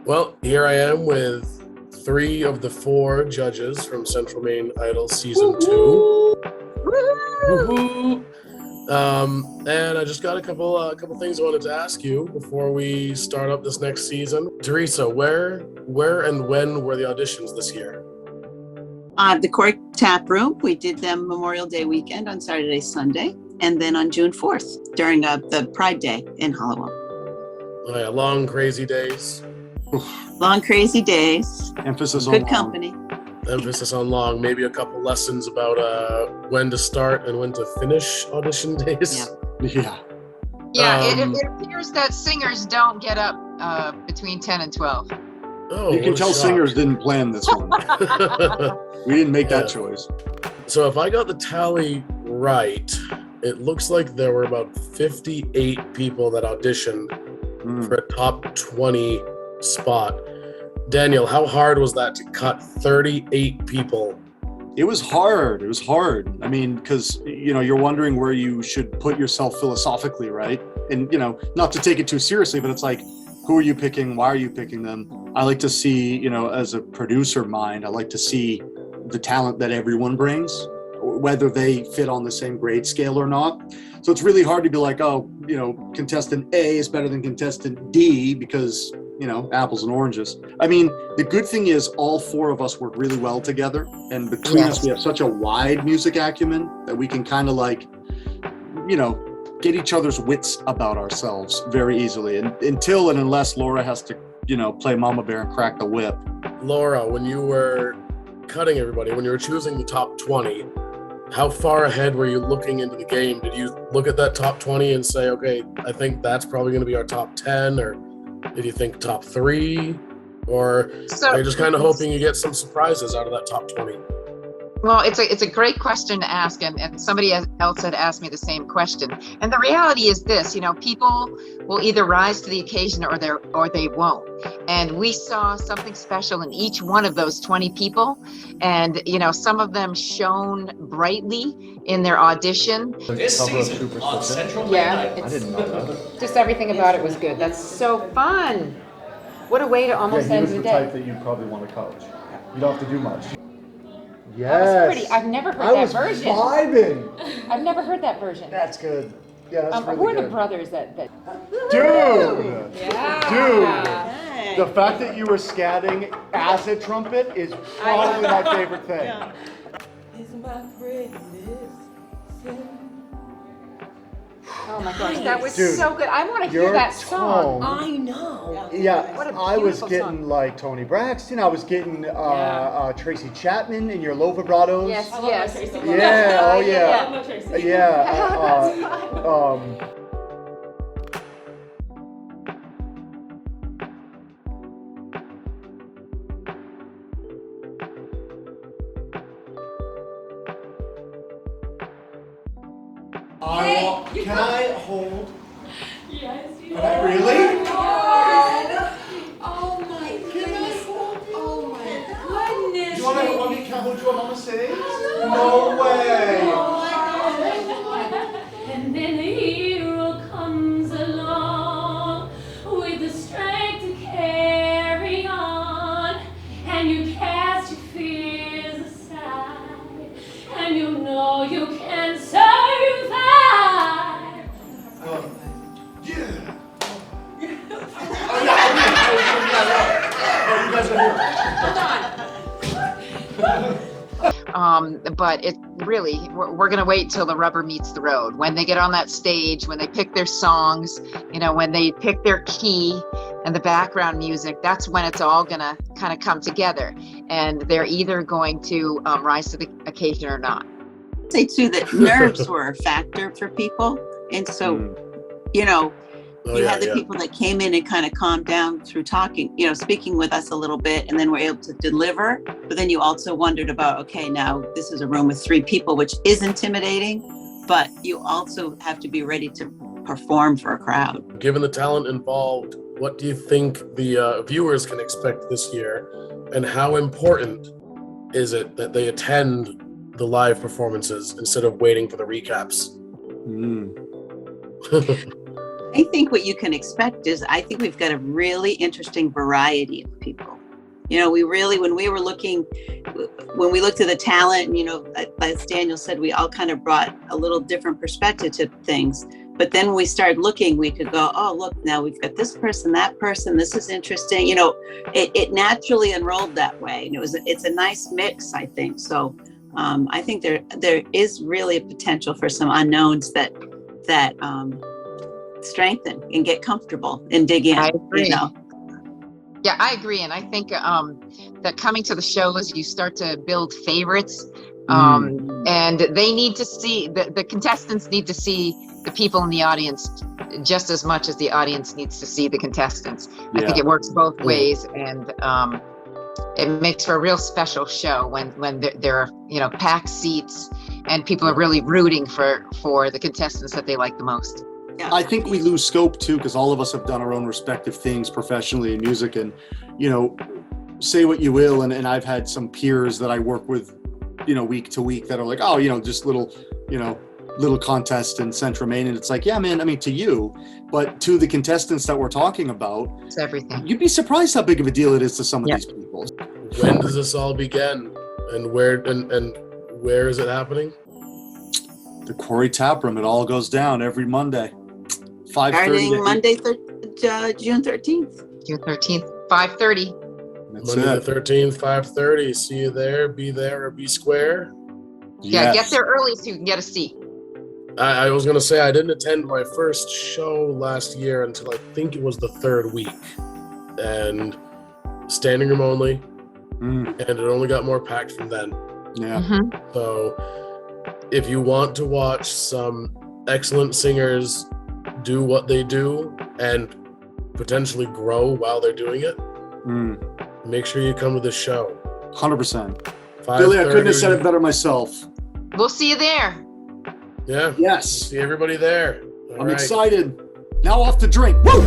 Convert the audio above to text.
Well, here I am with 3 of the 4 judges from Central Maine Idol Season 2. Woohoo! And I just got a couple things I wanted to ask you before we start up this next season. Teresa, where and when were the auditions this year? The Quarry Tap Room. We did them Memorial Day weekend on Saturday, Sunday, and then on June 4th during the Pride Day in Hallowell. Oh yeah, long crazy days. Long crazy days. Emphasis on good long. company. Emphasis on long. Maybe a couple lessons about when to start and when to finish audition days. Yeah. Yeah, it appears that singers don't get up between 10 and 12. Oh, You can what a tell shock. singers didn't plan this one. We didn't make that choice. So if I got the tally right, it looks like there were about 58 people that auditioned for a top 20 spot. Daniel, how hard was that to cut 38 people? It was hard. It was hard. I mean, because, you're wondering where you should put yourself philosophically, right? And, not to take it too seriously, but it's like, who are you picking? Why are you picking them? I like to see, as a producer mind, I like to see the talent that everyone brings, whether they fit on the same grade scale or not. So it's really hard to be like, oh, contestant A is better than contestant D because, apples and oranges. I mean, the good thing is all 4 of us work really well together. And between us, we have such a wide music acumen that we can kind of get each other's wits about ourselves very easily. And until and unless Laura has to, play Mama Bear and crack the whip. Laura, when you were cutting everybody, when you were choosing the top 20, how far ahead were you looking into the game? Did you look at that top 20 and say, okay, I think that's probably going to be our top 10, or did you think top 3? Or are you just kind of hoping you get some surprises out of that top 20? Well, it's a great question to ask, and somebody else had asked me the same question. And the reality is this, people will either rise to the occasion or they won't. And we saw something special in each one of those 20 people. And, some of them shone brightly in their audition. This season on Central Maine Idol. I didn't know that. Just everything about it was good. That's so fun. What a way to almost Yeah, he end was the the day. type that you'd probably want to coach. You don't have to do much. Yes. That was pretty. I've never heard that version. I was vibing. I've never heard that version. That's good. Yeah, that's really who are good. the brothers that? Dude! Yeah. Dude! The fact that you were scatting acid trumpet is probably my favorite thing. Yeah. Oh my gosh, that was Dude, so good. I want to hear your that song. tone- I know. Yeah, What a I was beautiful getting song. like Tony Braxton. I was getting Yeah. Tracy Chapman in your low vibratos. Yes, I love yes. my Tracy. Yeah, oh I yeah. love Tracy. Yeah. Can I hold? Yes, you Can I really? Oh my goodness. Oh my goodness. You want me to hold you up on the stage? No way. And then the hero comes along with the strength to carry on, and you cast your fears aside, and you know you can survive. Yeah. Oh, you guys are here. But it really, we're going to wait till the rubber meets the road. When they get on that stage, when they pick their songs, when they pick their key and the background music, that's when it's all going to kind of come together. And they're either going to rise to the occasion or not. I'd say too that nerves were a factor for people. And so, you had the people that came in and kind of calmed down through talking, speaking with us a little bit, and then were able to deliver. But then you also wondered about, okay, now this is a room with 3 people, which is intimidating, but you also have to be ready to perform for a crowd. Given the talent involved, what do you think the viewers can expect this year, and how important is it that they attend the live performances instead of waiting for the recaps? I think what you can expect is, I think we've got a really interesting variety of people. You know, we really, when we looked at the talent, and, you know, as Daniel said, we all kind of brought a little different perspective to things. But then when we started looking, we could go, oh, look, now we've got this person, that person, this is interesting. You know, it naturally enrolled that way. And it's a nice mix, I think. So I think there is really a potential for some unknowns that strengthen and get comfortable and dig in. I agree. You know? Yeah, I agree. And I think that coming to the shows, you start to build favorites. And they need to see, the contestants need to see the people in the audience just as much as the audience needs to see the contestants. I think it works both ways. And it makes for a real special show when there are, you know, packed seats and people are really rooting for the contestants that they like the most. Yeah. I think we lose scope too, because all of us have done our own respective things professionally in music, and, you know, say what you will, and I've had some peers that I work with, you know, week to week, that are like, oh, you know, just little contest in Central Maine, and it's like, yeah, man, I mean, to you, but to the contestants that we're talking about, It's everything. you'd be surprised how big of a deal it is to some of these people. When does this all begin, and where is it happening? The Quarry Tap Room. It all goes down every Monday, 5:30. Starting Monday, June 13th. June 13th, 5:30. That's Monday it. the 13th, 5:30. See you there. Be there or be square. Yeah, Yes. get there early so you can get a seat. I was gonna say, I didn't attend my first show last year until I think it was the third week, and standing room only, and it only got more packed from then. Yeah. So if you want to watch some excellent singers do what they do and potentially grow while they're doing it, make sure you come to the show. 100%. Billy, I couldn't have said it better myself. We'll see you there. Yeah. Yes. See everybody there. All I'm right. excited. Now off to drink. Woo!